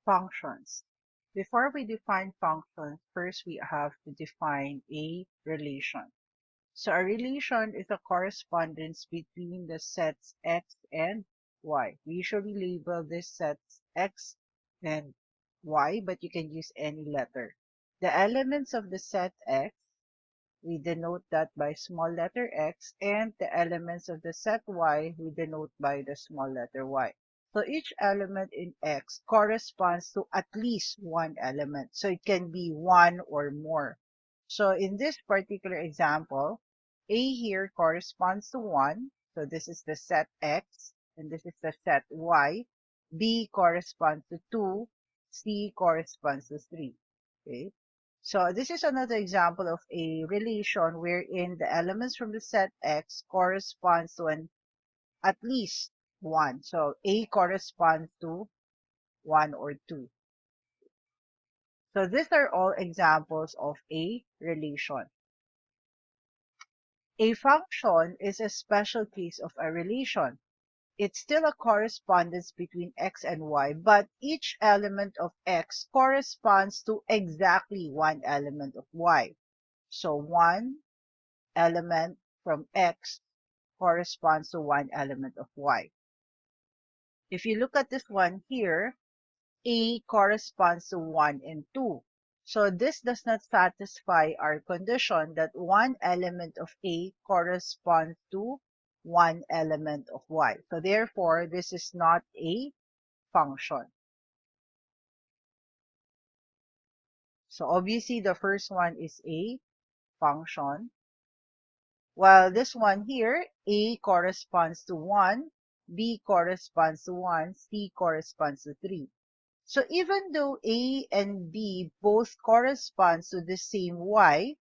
Functions. Before we define functions, first we have to define a relation. So a relation is a correspondence between the sets x and y. We usually label this sets x and y, but you can use any letter. The elements of the set x, we denote that by small letter x, and the elements of the set y, we denote by the small letter y. So each element in X corresponds to at least one element. So it can be one or more. So in this particular example, A here corresponds to 1. So this is the set X, and this is the set Y. B corresponds to 2. C corresponds to 3. Okay. So this is another example of a relation wherein the elements from the set X corresponds to an at least 1. So A corresponds to 1 or 2. So these are all examples of a relation. A function is a special case of a relation. It's still a correspondence between x and y, but each element of x corresponds to exactly one element of y. So one element from x corresponds to one element of y. If you look at this one here, A corresponds to 1 and 2. So this does not satisfy our condition that one element of A corresponds to one element of Y. So therefore, this is not a function. So obviously, the first one is a function. While this one here, A corresponds to 1, B corresponds to 1, C corresponds to 3. So even though A and B both corresponds to the same Y,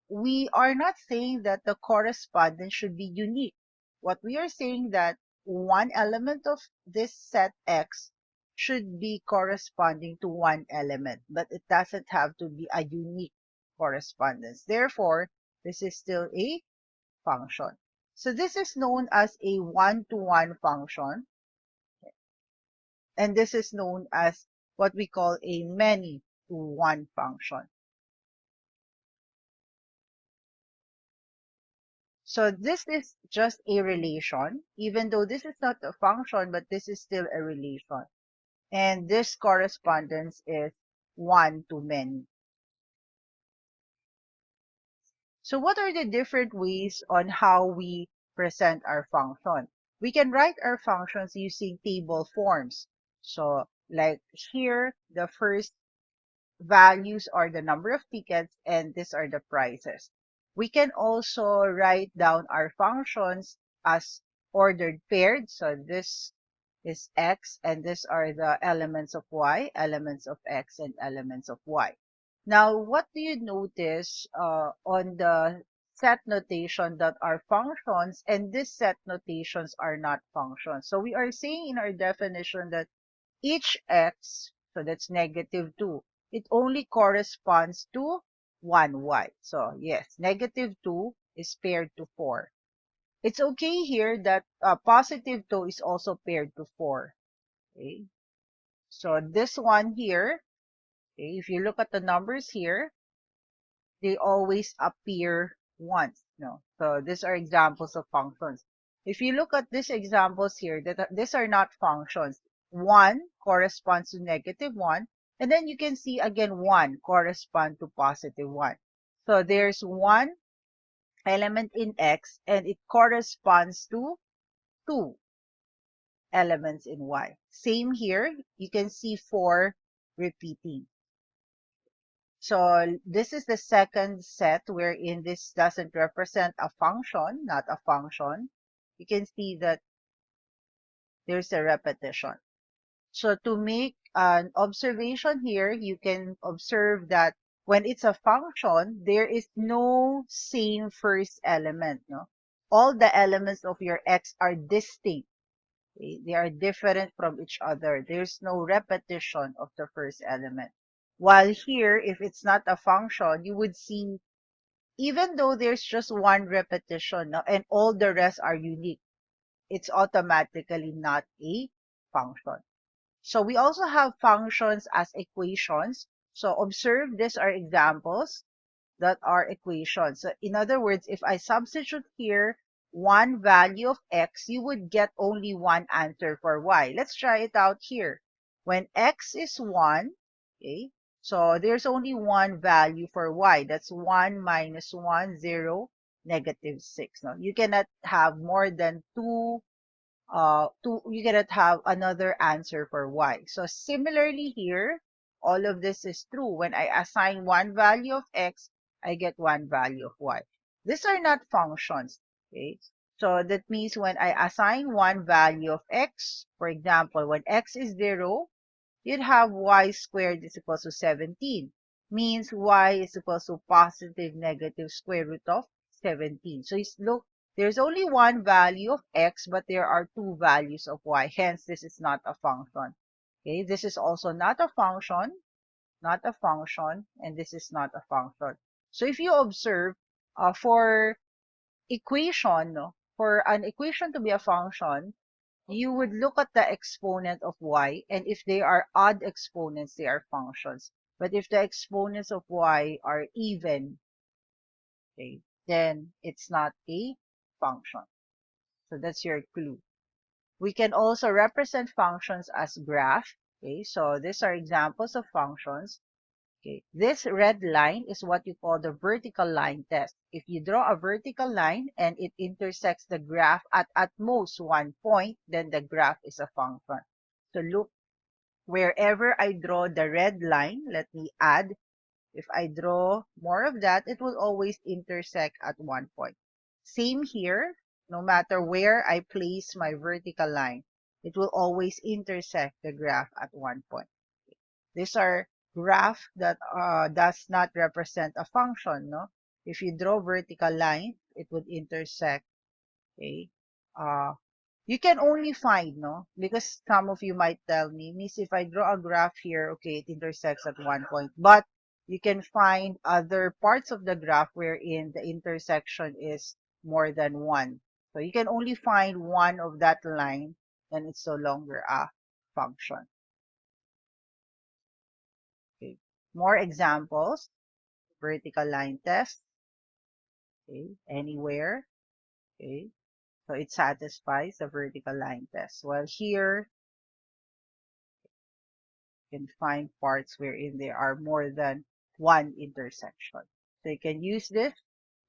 we are not saying that the correspondence should be unique. What we are saying that one element of this set X should be corresponding to one element, but it doesn't have to be a unique correspondence. Therefore, this is still a function. So this is known as a one-to-one function. And this is known as what we call a many-to-one function. So this is just a relation, even though this is not a function, but this is still a relation. And this correspondence is one to many. So what are the different ways on how we present our function? We can write our functions using table forms. So like here, the first values are the number of tickets and these are the prices. We can also write down our functions as ordered paired. So this is x and these are the elements of y, elements of x and elements of y. Now, what do you notice on the set notation that are functions and these set notations are not functions? So we are saying in our definition that each x, so that's negative 2, it only corresponds to one y. So yes, negative 2 is paired to 4. It's okay here that positive 2 is also paired to 4. Okay. So this one here, okay, if you look at the numbers here, they always appear once. No. So these are examples of functions. If you look at these examples here, these are not functions. 1 corresponds to negative 1, and then you can see again 1 correspond to positive 1. So there's one element in X, and it corresponds to 2 elements in Y. Same here, you can see 4 repeating. So this is the second set wherein this doesn't represent a function, not a function. You can see that there's a repetition. So to make an observation here, you can observe that when it's a function, there is no same first element. No? All the elements of your X are distinct. Okay? They are different from each other. There's no repetition of the first element. While here, if it's not a function, you would see, even though there's just one repetition no, and all the rest are unique, it's automatically not a function. So we also have functions as equations. So observe, these are examples that are equations. So in other words, if I substitute here one value of x, you would get only one answer for y. Let's try it out here. When x is 1, okay, so there's only one value for y. That's 1 minus 1, 0, negative 6. No? You cannot have more than you cannot have another answer for y. So similarly here, all of this is true. When I assign one value of x, I get one value of y. These are not functions, okay? So that means when I assign one value of x, for example, when x is 0, you'd have y squared is equals to 17. Means y is equals to positive negative square root of 17. So look, there's only one value of x, but there are two values of y. Hence, this is not a function. Okay, this is also not a function, and this is not a function. So if you observe, for equation, no, for an equation to be a function, you would look at the exponent of y, and if they are odd exponents, they are functions. But if the exponents of y are even, okay, then it's not a function. So that's your clue. We can also represent functions as graph. Okay, so these are examples of functions. Okay, this red line is what you call the vertical line test. If you draw a vertical line and it intersects the graph at most one point, then the graph is a function. So look, wherever I draw the red line, let me add, if I draw more of that, it will always intersect at one point. Same here, no matter where I place my vertical line, it will always intersect the graph at one point. These are graph that does not represent a function, no? If you draw vertical line, it would intersect, okay? You can only find, no? Because some of you might tell me, Miss, if I draw a graph here, okay, it intersects at one point. But you can find other parts of the graph wherein the intersection is more than one. So you can only find one of that line, then it's no longer a function. Okay. More examples. Vertical line test. Okay. Anywhere. Okay. So it satisfies the vertical line test. While here, you can find parts wherein there are more than one intersection. So you can use this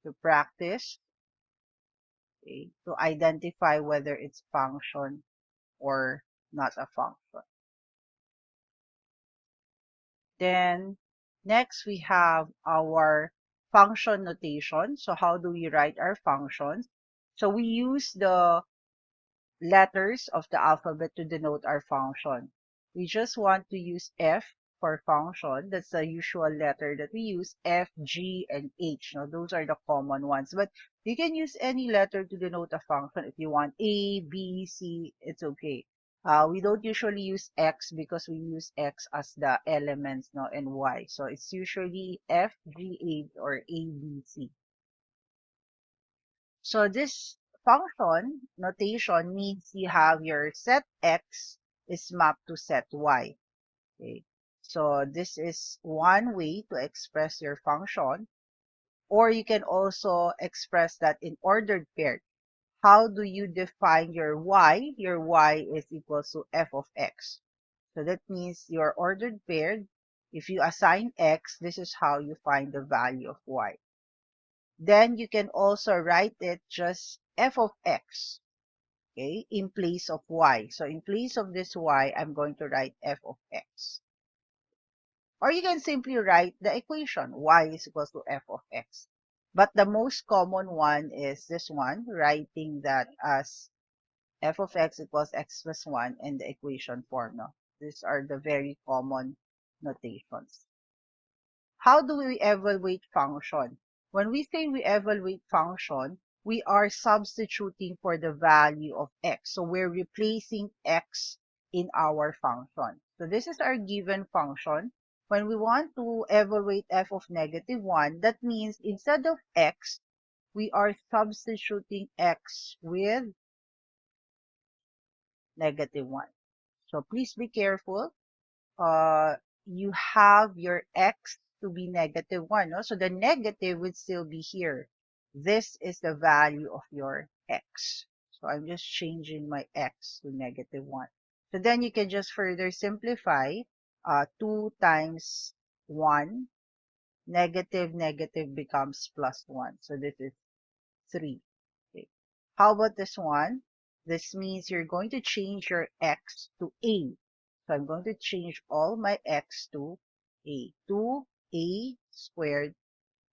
to practice, okay, to identify whether it's function or not a function. Then next we have our function notation. So how do we write our functions? So we use the letters of the alphabet to denote our function. We just want to use F for function. That's the usual letter that we use, F, G, and H. Now, those are the common ones. But you can use any letter to denote a function. If you want A, B, C, it's okay. We don't usually use X because we use X as the elements, no, and Y. So it's usually F, G, H, or A, B, C. So this function notation means you have your set x is mapped to set y. Okay. So this is one way to express your function, or you can also express that in ordered pair. How do you define your y? Your y is equal to f of x. So that means your ordered paired. If you assign x, this is how you find the value of y. Then you can also write it just f of x, okay, in place of y. So in place of this y, I'm going to write f of x. Or you can simply write the equation, y is equal to f of x. But the most common one is this one, writing that as f of x equals x plus 1 and the equation form. No? These are the very common notations. How do we evaluate function? When we say we evaluate function, we are substituting for the value of x. So we're replacing x in our function. So this is our given function. When we want to evaluate f of negative 1, that means instead of x, we are substituting x with negative 1. So please be careful. Uh, you have your x to be -1, no? So the negative would still be here. This is the value of your x. So I'm just changing my x to -1. So then you can just further simplify. 2 times 1, negative becomes +1. So this is 3. Okay. How about this one? This means you're going to change your x to a. So I'm going to change all my x to a. 2a squared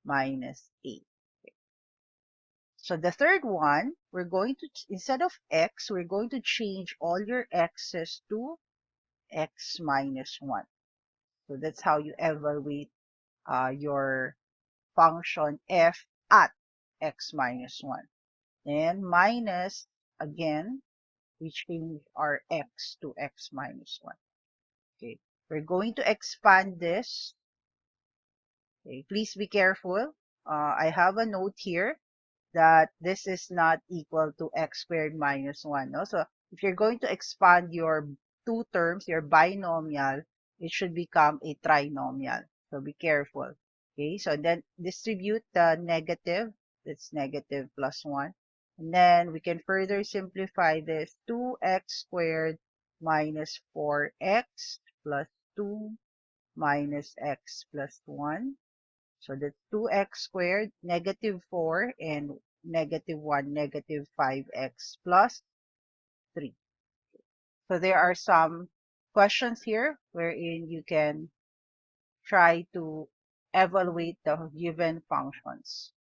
minus a. Okay. So the third one, we're going to, instead of x, we're going to change all your x's to x minus 1. So that's how you evaluate your function f at x minus 1. And minus, again, we change our x to x minus 1. Okay. We're going to expand this. Okay. Please be careful. I have a note here that this is not equal to x squared minus 1. No? So if you're going to expand your two terms, your binomial, it should become a trinomial. So be careful. Okay, so then distribute the negative. That's negative plus 1. And then we can further simplify this. 2x squared minus 4x plus 2 minus x plus 1. So that's 2x squared, -4, and -1, -5x plus 3. So there are some questions here wherein you can try to evaluate the given functions.